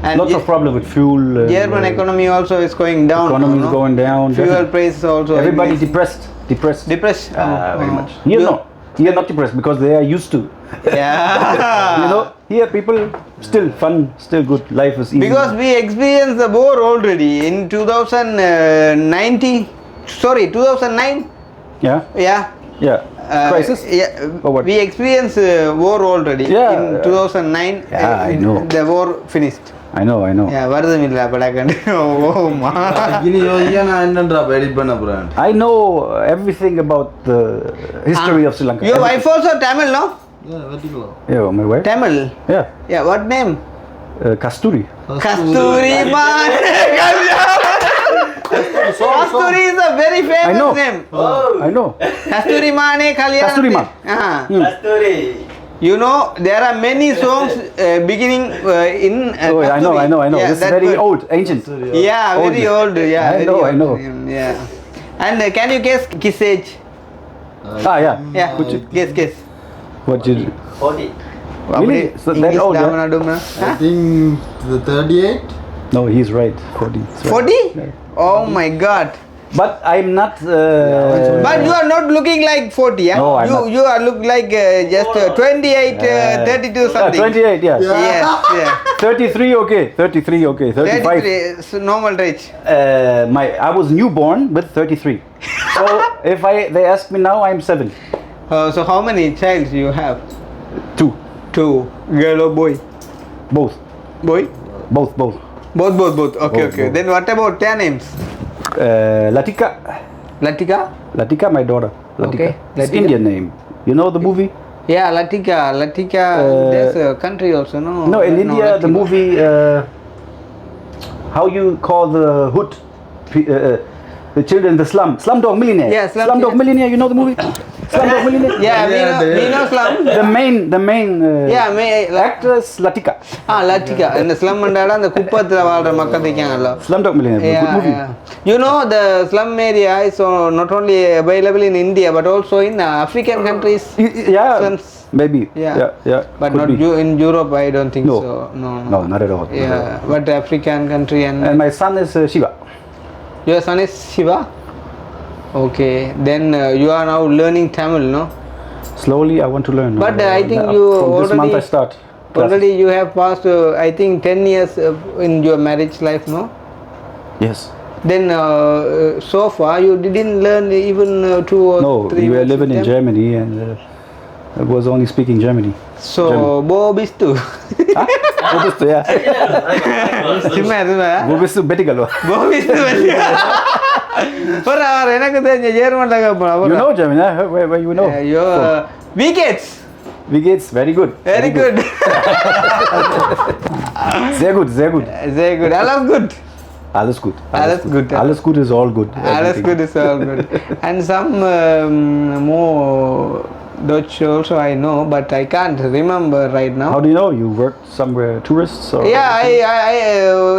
And Lots of problem with fuel. German economy also is going down. Economy is going down. Fuel prices also. Everybody depressed. Depressed. Very much. Here no. Here not depressed because they are used to. Yeah. Here people still fun, still good. Life is easy. Because we experienced the war already in 2009. Yeah. Crisis? Or what? We experienced war already in 2009. I know. The war finished. I know. Yeah, varudhamilla padakande. Oh ma. I know everything about the history of Sri Lanka. Your wife also Tamil, no? Yeah, my wife. Tamil. Yeah. What name? Kasturi. Kasturi man. Kasturi is a very famous name. I know. Kasturi Mane Kalyanam. Kasturi Man. Kasturi. You know, there are many songs beginning in I know. Yeah, This is very old, ancient. Yeah, very old. Yeah, I know. Yeah. And can you guess kiss age? Yeah. Yeah. Guess. What did you? 40. Really? So that old? I think the 38. No, he's right. 40. 40? Oh my God. But I'm not. But you are not looking like 40, yeah? No, I'm not. You are look like just 28, 32 something. 28, yeah. Yes, yeah. 33, okay. 33, okay. 35. 33 is normal age. I was newborn with 33. So if they ask me now, I'm 7. So how many childs you have? 2. Girl or boy? Both. Boy? Both. Both. Okay. Both. Then what about their names? Latika, my daughter. Latika. Okay, It's Latika. Indian name. You know the movie? Yeah, Latika. There's a country also, no? No, in India, the Latika. movie. How you call the hood? The children, the Slumdog Millionaire. Yeah, Slumdog Millionaire. You know the movie? Slumdog Millionaire. Yeah, we know slum. The main. Actress Latika. Latika. In the slum mandala, the kupathila valra makkal irukanga. Slumdog Millionaire. Good movie. Yeah. You know, the slum area is not only available in India but also in African countries. Yeah. Slums. Maybe. Yeah. But Could not be. in Europe. I don't think No. so. No, not at all. Yeah, but African country And my son is Shiva. Your son is Shiva? Okay, then you are now learning Tamil, no? slowly I want to learn. But I think you from this month I already- start. classes. Already you have passed, I think, 10 years in your marriage life, no? Yes. Then so far you didn't learn even 2 or No, 3 we were words living with in them? Germany and I was only speaking Germany. So, Bo bist du? Wo bist du? Ja. சும்மா சும்மா Wo bist du? Bettigalo. Bo bist du? அவர் எனக்கு தெரிஞ்ச ஜெர்மன்ல You know German, huh? Where you know? ஐயோ wie geht's? Wie geht's? Very good. Very good. Sehr gut, sehr gut. Very good. Alles gut. Alles gut. Alles gut. Alles gut is all good. Alles Everything. good is all good. And some more Dutch also I know, but I can't remember right now. How do you know? You worked somewhere, tourists or? Yeah, I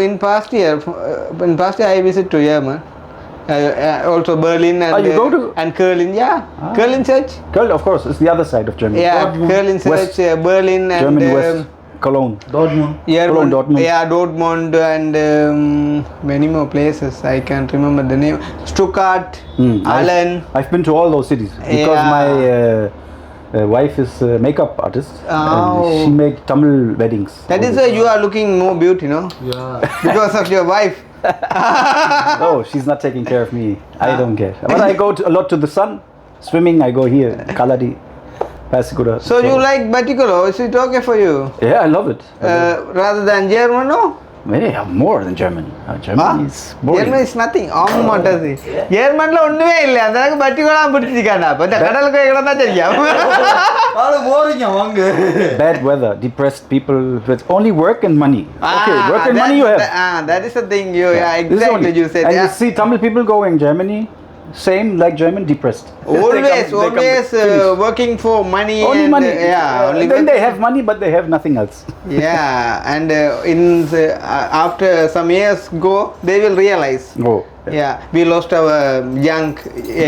in past year I visit to German. Also Berlin and you go to- and Köln. Yeah, Köln Church. Köln, of course, it's the other side of Germany. Yeah, Dortmund, Köln West. Church, Berlin and Germany West, Cologne. Dortmund. German, Dortmund. Yeah, Dortmund and many more places. I can't remember the name. Stuttgart, Allen. I've been to all those cities because Yeah. my wife is a makeup artist Oh. and she make Tamil weddings. That is why you are looking more beauty, no? Yeah. Because of your wife. No, she's not taking care of me. I don't care. But I go a lot to the sun. Swimming, I go here, Kaladi, Pasiguda. So you like Batikolo? Is it okay for you? Yeah, I love it. Rather than German, no? Yeah, more than German. German is boring. German is nothing. ஆக மாட்டாது ஜெர்மன்ல ஒண்ணுமே இல்லை அந்த அளவுக்கு பட்டிகோலாம் பிடிச்சிருக்காண்டா இப்போ இந்த கடலுக்கு இடம் தான் தெரியும் ஆளு போறீங்க வாங்க. Bad weather, depressed people with only work and money. Okay, work and money you have. That is the thing you This is exactly only- you said. And Yeah. you see Tamil people go in Germany, same like German, depressed. Always finished. working for money Only and money. only Then they have money, but they have nothing else. yeah and after some years go they will realize Oh. yeah we lost our young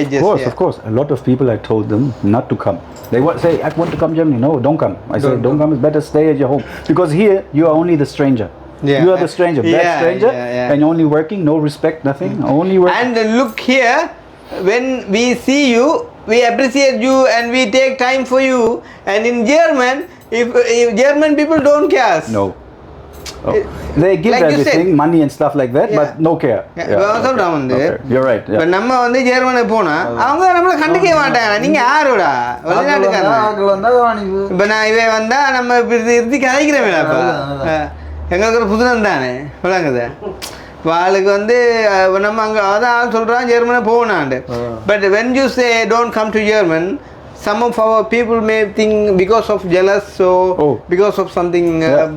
ages. Of course. A lot of people, I told them not to come. They say, I want to come Germany. No, don't come. I say, don't come. It's better stay at your home. Because here, you are only the stranger. Yeah. You are the stranger, bad Yeah, stranger, yeah. and only working, no respect, nothing, only working. And look here, when we see you, we appreciate you and we take time for you. And in German, if German people don't care. No. Oh. They give Like you everything, money and stuff like that, Yeah. but no care. சொல்றேன் வந்து You're right. இப்போ Yeah. நம்ம வந்து ஜெர்மனுக்கு போனா அவங்க நம்மள கண்டுக்கவே மாட்டாங்க. நீங்க யாரோடா வெளிநாட்டுக்காரங்க. ஆக்கள் வந்தா வாணிப்பு. இப்போ நான் இவன் வந்தா நம்ம இப்படி கதைக்கிறேன் அப்போ எங்களுக்கு ஒரு புதுனம் தானே விளங்குது இப்போ ஆளுக்கு வந்து நம்ம அங்கே அதான் சொல்கிறான் ஜெர்மனி போகணாண்டு but when you say don't come to German some of our people may think because of jealous so because of something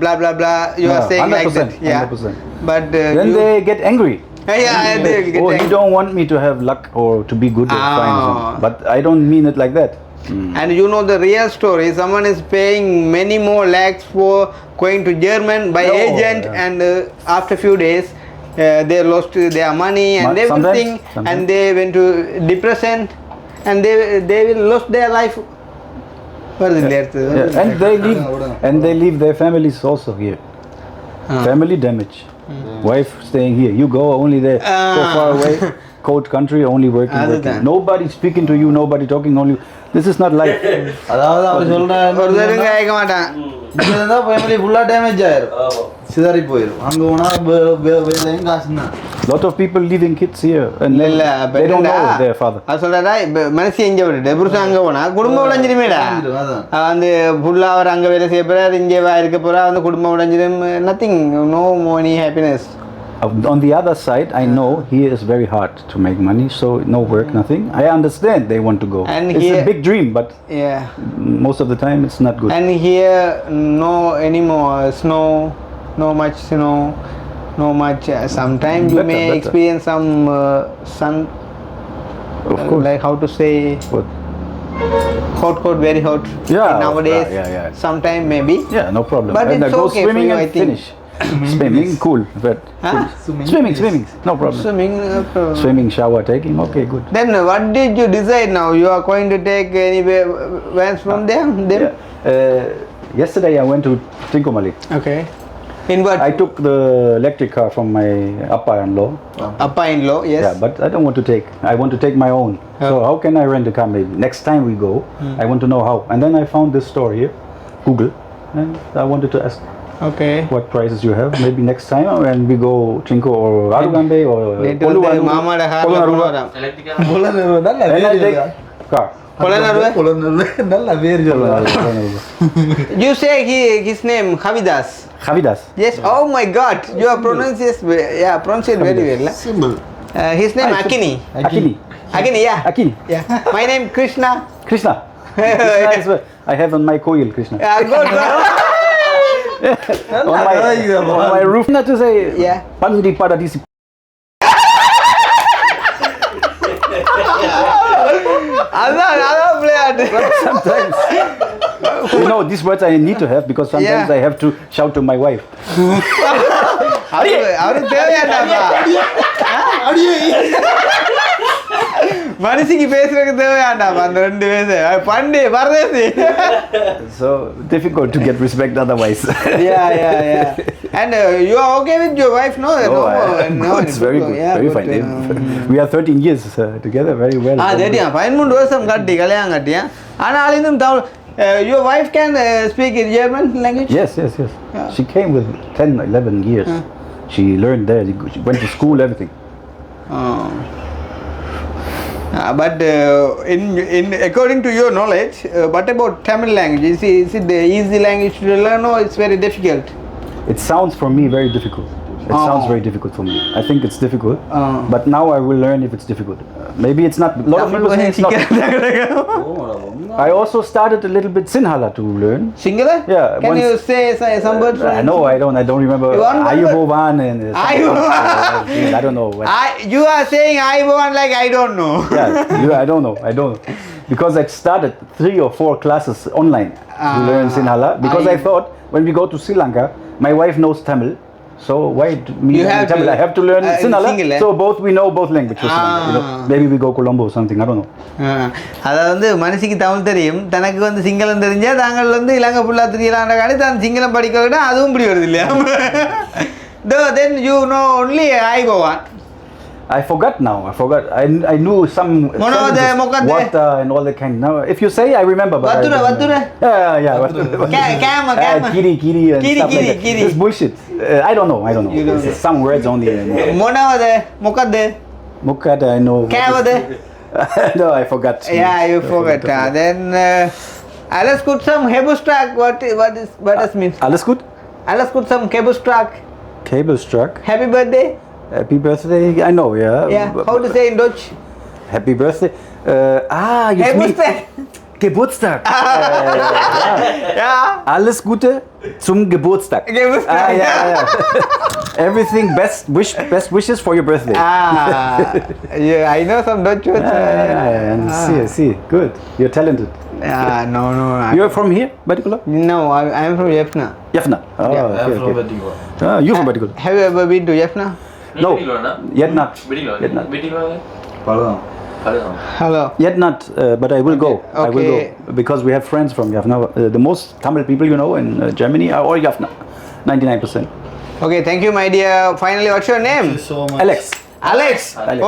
blah blah blah you are saying 100%, like that yeah 100%. but Then you, they get angry. yeah they will get Oh, you angry. don't want me to have luck or to be good or fine. or something. But I don't mean it like that. And you know the real story, someone is paying many more lakhs for going to German by agent and after few days they lost their money and everything and they went to depression and they will lost their life. Yeah. And they leave their families also here. Family damage. Wife staying here. You go only there, so far away, cold country, only working. Nobody speaking to you, nobody talking, only. This is not life. அதாவது அவர் சொல்றாரு ஒரு தடவை கேட்க மாட்டான் இங்க இருந்தா ஃபேமிலி ஃபுல்லா டேமேஜ் ஆயிரும் சிதறி போயிடும் அங்க போனா வேலையும் காசு தான் Lot of people leaving kids here and இல்ல they don't know their father. அது சொல்றா மனசு எங்க விட்டுட்டு புருஷன் அங்க போனா குடும்பம் உடைஞ்சிருமேடா வந்து ஃபுல்லா அவர் அங்க வேலை செய்ய போறா இங்கே இருக்க போறா வந்து குடும்பம் உடைஞ்சிரும் nothing no money happiness. On the other side, I know here is very hard to make money, so no work, nothing. I understand they want to go. And it's here, a big dream, but yeah, most of the time it's not good. And here, no anymore snow, no much snow, no much. Sometimes you may experience some sun. Of course. Like how to say. What? Hot, very hot. Yeah. Nowadays, yeah. Sometime maybe. Yeah, no problem. But and it's I go okay swimming for you, and I think. finish. Swimming, cool. But swimming, no problem. Swimming, Swimming, shower, taking, okay, good. Then what did you decide now? You are going to take anywhere went from there? Yeah. Yesterday I went to Trincomalee. Okay. Invert. I took the electric car from my appa-in-law. Appa-in-law, yes. Yeah, but I don't want to take. I want to take my own. So how can I rent a car? Maybe next time we go, I want to know how. And then I found this store here, Google, and I wanted to ask Okay. what prices you have. Maybe next time when we go Chinko or Arugambe or நேற்று வந்து மாமாட கார்ல போறோம். And I take car. நல்ல பேர் சொல்லுவாங்க. You say his name Havidas. Havidas. Yes. Oh my God. You are pronounced it very well. Simple. His name Akini. Akini. Akini, yeah. Akini. Yeah. My name Krishna. Krishna. Krishna is what I have on my koil, Krishna. Good. on my roof. Not to say. Yeah. Pandi Paradisi. அதான் விளையாட்டு. Sometimes. You know, these words I need to have because sometimes I have to shout to my wife. அவருக்கு தேவையாண்டாப்பா. மனுஷிக்கு பேசுறதுக்கு தேவையாண்டாப்பா அந்த 2 வயசு பண்டி பரதேசி. So difficult to get respect otherwise. Yeah. And you are okay with your wife, no? No, it's very good. Yeah, very fine. We are 13 years together, very well. 13 வருஷம் கட்டி கல்யாணம் கட்டியா. ஆனால் இன்னும் Tamil. Your wife can speak in German language? Yes. She came with 10, 11 years. She learned there. She went to school, everything. But in according to your knowledge, what about Tamil language? Is it the easy language to learn or it's very difficult? It sounds for me very difficult. It sounds very difficult for me. I think it's difficult. But now I will learn if it's difficult. Maybe it's not. A lot of people say it's not. I also started a little bit Sinhala to learn. Sinhala? Yeah. Can you say some words? No, I don't remember. Ayubovan and I don't know. You are saying Ayubovan like I don't know. I don't know. Because I started 3 or 4 classes online to learn Sinhala. Because I thought when we go to Sri Lanka, my wife knows Tamil. So why me and Tamil? I have to learn Sinhala. So both we know both languages. Maybe we go Colombo or something. I don't know. அதாவது வந்து மனுஷிக்கு தமிழ் தெரியும், தனக்கு வந்து சிங்களம் தெரிஞ்சா தாங்கள் வந்து இலங்கை புள்ளா தெரியலான்ற காணி தான் சிங்களம் படிக்க அதுவும் இப்படி வருது இல்லையா? Then you know only Ayubovan. I forgot now. I knew some water and all that kind. Now, if you say, I remember. Vatura. Yeah. Kama. Kiri and stuff like that. Kiri. It's bullshit. I don't know. You don't know. Some words only. Mokade. Mokade, I know. Kavade. No, I forgot. Yeah, you forgot. Then, alles gut some Hebustrak. What does mean? Alles gut? Alles gut some Hebustrak. Cablestruck. Happy birthday. Happy birthday. I know, Yeah. How to say in Dutch? Happy birthday. Geburtstag. Yeah. Alles Gute zum Geburtstag. Yeah. Everything best wishes for your birthday. Yeah, I know some Dutch words. See, good. You're talented. No. You're from here, Batikola? No, I am from Jaffna. Jaffna. Okay. You're from Batikola. Have you ever been to Jaffna? No, yet not. Hello. Yet not, but I will go. Okay. I will go because we have friends from Jaffna. The most Tamil people you know in Germany are all Jaffna, 99%. Okay, thank you, my dear. Finally, what's your name? Thank you so much. Alex.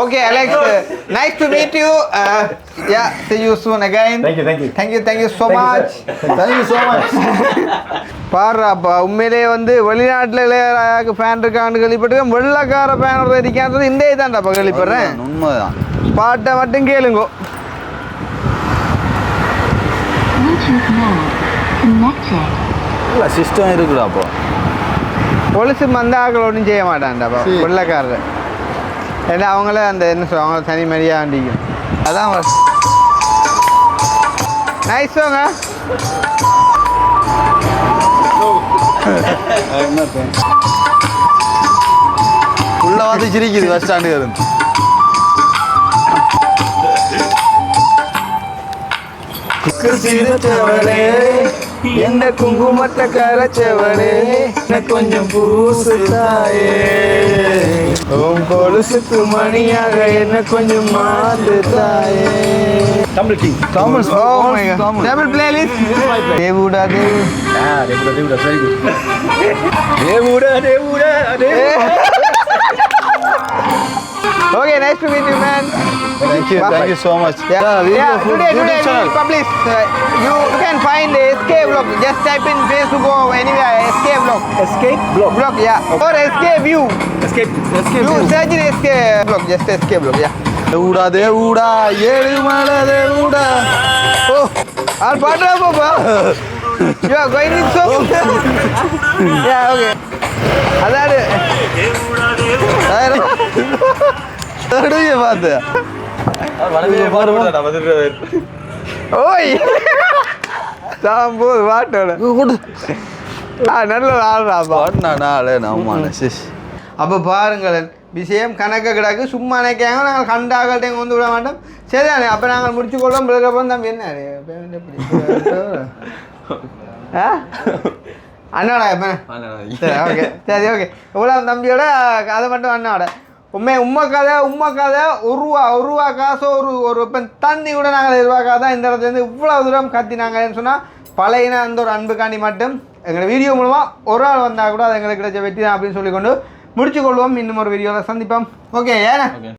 Okay, Alex. Nice to meet you. See you soon again. Thank you so much. Thank you so much. பாருப்பா உண்மையிலே வந்து வெளிநாட்டில் இளையராஜாவுக்கு ஃபேன் இருக்கான்னு கேள்விப்பட்டிருக்கேன். வெள்ளக்கார ஃபேன் இருக்கான்றது இந்த தான்டாப்பா கேள்விப்படுறேன். உண்மைதான். பாட்டை மட்டும் கேளுங்கோ. இல்லை சிஸ்டம் இருக்குடா அப்போ. பொலிசு மந்தாக்கள் ஒன்றும் செய்ய மாட்டான்டாப்பா வெள்ளக்காரர். ஏன்னா அவங்கள அந்த என்ன சொல்ல அவங்கள தனி மரியாதை ஆண்டிக்கும். அதான் நைஸ் வாங்க. உள்ள வந்து சிரிக்குது பஸ் ஸ்டாண்டுக்கு இருந்து. என்ன குங்குமத்தை கரைச்சவளே கொஞ்சம் பூசு தாயே கொலுசுக்கு மணியாக என்ன கொஞ்சம் மாத்து தாயே. Tamil King. Tamil. Oh my god. Tamil playlist. Devuda Devu. Devuda, very good. Devuda. Okay, nice to meet you, man. Thank you so much. Today we publish. You can find the SK Vlog. Just type in Facebook or anywhere SK Vlog. Escape Block. Vlog, yeah. Or SK View. Escape You search in SK Vlog. Just SK Vlog, yeah. தேவுடா Ezhumalai தேவுடா. Oh, I'll partner up, Papa. You are going in so. Yeah, okay. அதாவது பார்த்து ஓய் சாம்போது வாட்டோட நல்ல ஆள்றாப்பா. அப்போ பாருங்களேன், விஷயம் கணக்கு கிடக்கு. சும்மா நினைக்காங்க நாங்கள் கண்டாக்கள்கிட்ட வந்து விட மாட்டோம். சரிதானே, அப்போ நாங்கள் முடிச்சு கொள்வோம். பிறகு தம்பி என்ன அண்ணாடா எப்போ சரி ஓகே சரி ஓகே இவ்வளோ தம்பியோட கதை மட்டும் அண்ணாவோட உண்மை கதை ஒரு ரூபா காசோ ஒரு இப்போ தண்ணி கூட நாங்கள் எதிர்பார்க்காத இந்த இடத்துலேருந்து இவ்வளோ தூரம் கத்தினாங்கன்னு சொன்னால் பழையன அந்த ஒரு அன்புக்காண்டி மட்டும் எங்களோட வீடியோ மூலமாக ஒரு ஆள் வந்தால் கூட அது எங்களுக்கு கிடைச்ச வெற்றி தான் அப்படின்னு சொல்லிக்கொண்டு முடிச்சு கொள்வோம். இன்னும் ஒரு வீடியோவில் சந்திப்போம். ஓகே ஏன்னா